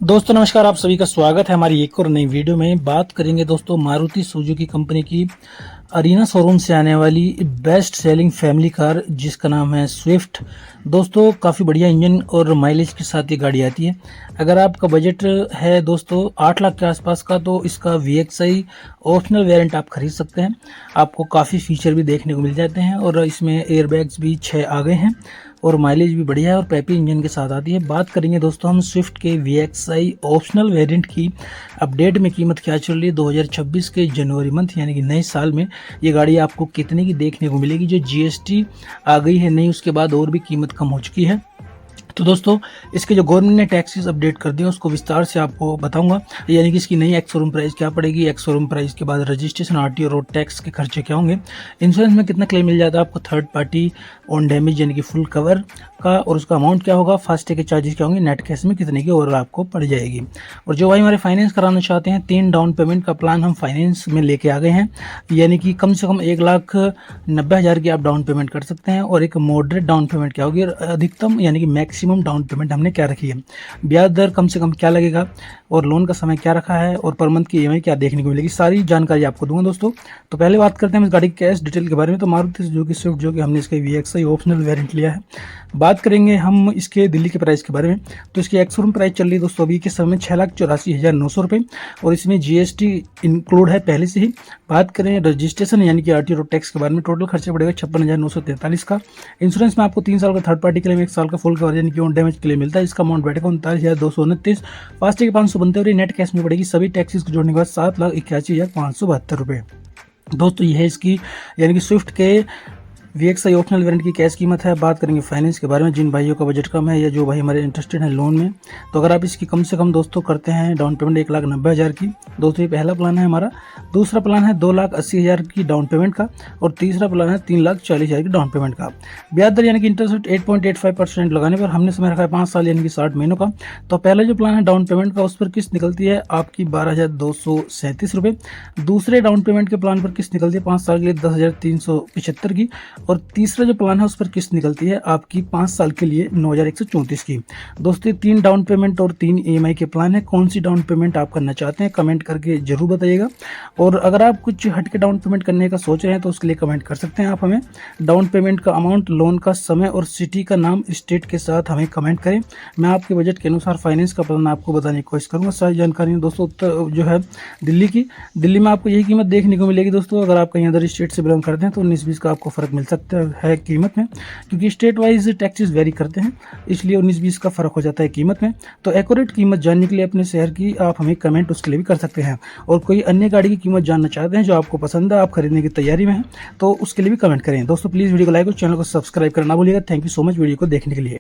दोस्तों नमस्कार, आप सभी का स्वागत है हमारी एक और नई वीडियो में। बात करेंगे दोस्तों मारुति सुजुकी कंपनी की अरीना शोरूम से आने वाली बेस्ट सेलिंग फैमिली कार जिसका नाम है स्विफ्ट। दोस्तों काफ़ी बढ़िया इंजन और माइलेज के साथ ये गाड़ी आती है। अगर आपका बजट है दोस्तों 8 लाख के आसपास का तो इसका VXI ऑप्शनल वेरिएंट आप खरीद सकते हैं। आपको काफ़ी फीचर भी देखने को मिल जाते हैं और इसमें एयरबैग्स भी 6 आ गए हैं और माइलेज भी बढ़िया है और पेपी इंजन के साथ आती है। बात करेंगे दोस्तों हम स्विफ्ट के VXI ऑप्शनल वेरिएंट की अपडेट में कीमत क्या चल रही है 2026 के जनवरी मंथ यानी कि नए साल में ये गाड़ी आपको कितने की देखने को मिलेगी। जो GST आ गई है नहीं उसके बाद और भी कीमत कम हो चुकी है। तो दोस्तों इसके जो गवर्नमेंट ने टैक्सेस अपडेट कर दिए उसको विस्तार से आपको बताऊंगा, यानी कि इसकी नई एक्स शोरूम प्राइस क्या पड़ेगी, एक्स शोरूम प्राइस के बाद रजिस्ट्रेशन RTO रोड टैक्स के खर्चे क्या होंगे, इंश्योरेंस में कितना क्लेम मिल जाता है आपको, थर्ड पार्टी ऑन डैमेज यानी कि फुल कवर का और उसका अमाउंट क्या होगा, फास्टैग के चार्जेस क्या होंगे, नेट कैश में कितने की ओवरऑल आपको पड़ जाएगी। और जो भाई हमारे फाइनेंस कराना चाहते हैं 3 डाउन पेमेंट का प्लान हम फाइनेंस में लेके आ गए हैं, यानी कि कम से कम 1,90,000 की आप डाउन पेमेंट कर सकते हैं। और एक मॉडरेट डाउन पेमेंट क्या होगी, अधिकतम यानी कि मैक्सिमम डाउन पेमेंट हमने क्या रखी है, ब्याज दर कम से कम क्या लगेगा और लोन का समय क्या रखा है और पर मंथ की EMI क्या देखने को मिलेगी, सारी जानकारी आपको दूंगा दोस्तों। तो पहले बात करते हैं इस गाड़ी की कैश डिटेल के बारे में। तो मारुति सुजुकी स्विफ्ट जो कि हमने इसका VXI ऑप्शनल वेरिएंट लिया है। बात करेंगे हम इसके दिल्ली के प्राइस के बारे में। तो इसकी एक्स शोरूम प्राइस चल रही है दोस्तों अभी के समय 6,84,900 रुपये और इसमें GST इंक्लूड है पहले से ही। बात करें रजिस्ट्रेशन यानी कि RTO रोड टैक्स के बारे में, टोटल खर्चा पड़ेगा 56,943 का। इंश्योरेंस में आपको 3 साल का थर्ड पार्टी क्लेम, 1 साल का फुल कवर यानी कि ऑन डैमेज के लिए मिलता है। इसका अमाउंट बैठेगा 39,229। फास्टैग 500 बनते हुए नेट कैश में पड़ेगी सभी टैक्सेस को जोड़ने के बाद 7,81,572 रुपये। दोस्तों ये है इसकी यानी कि स्विफ्ट के VXI ऑप्शनल वेरिएंट की कैश कीमत है। बात करेंगे फाइनेंस के बारे में, जिन भाइयों का बजट कम है या जो भाई हमारे इंटरेस्टेड हैं लोन में, तो अगर आप इसकी कम से कम दोस्तों करते हैं डाउन पेमेंट 1,90,000 की, दोस्तों ये पहला प्लान है हमारा। दूसरा प्लान है 2,80,000 की डाउन पेमेंट का और तीसरा प्लान है 3,40,000 की डाउन पेमेंट का। ब्याज दर यानी कि इंटरेस्ट 8.85% लगाने पर हमने समय रखा है 5 साल यानी कि 60 महीनों का। तो पहला जो प्लान है डाउन पेमेंट का उस पर किस्त निकलती है आपकी 12,237 रुपये। दूसरे डाउन पेमेंट के प्लान पर किस्त निकलती है 5 साल के लिए 10,375 की और तीसरा जो प्लान है उस पर किस्त निकलती है आपकी 5 साल के लिए 9,134 की। दोस्तों 3 डाउन पेमेंट और 3 EMI के प्लान है। कौन सी डाउन पेमेंट आप करना चाहते हैं कमेंट करके जरूर बताइएगा। और अगर आप कुछ हटके डाउन पेमेंट करने का सोच रहे हैं तो उसके लिए कमेंट कर सकते हैं आप हमें। डाउन पेमेंट का अमाउंट, लोन का समय और सिटी का नाम, स्टेट के साथ हमें कमेंट करें। मैं आपके बजट के अनुसार फाइनेंस का प्लान आपको बताने की कोशिश करूँगा। सारी जानकारी दोस्तों जो है दिल्ली की, दिल्ली में आपको यही कीमत देखने को मिलेगी दोस्तों। अगर आप कहीं अदर स्टेट से बिलोंग करते हैं तो 19-20 का आपको फर्क मिल सकता है कीमत में, क्योंकि स्टेट वाइज टैक्सेस वेरी करते हैं, इसलिए 19-20 का फर्क हो जाता है कीमत में। तो एक्यूरेट कीमत जानने के लिए अपने शहर की आप हमें कमेंट उसके लिए भी कर सकते हैं। और कोई अन्य गाड़ी की कीमत जानना चाहते हैं जो आपको पसंद है, आप खरीदने की तैयारी में हैं, तो उसके लिए भी कमेंट करें। दोस्तों प्लीज़ वीडियो को लाइक और चैनल को सब्सक्राइब करना भूलिएगा। Thank you so much video को देखने के लिए।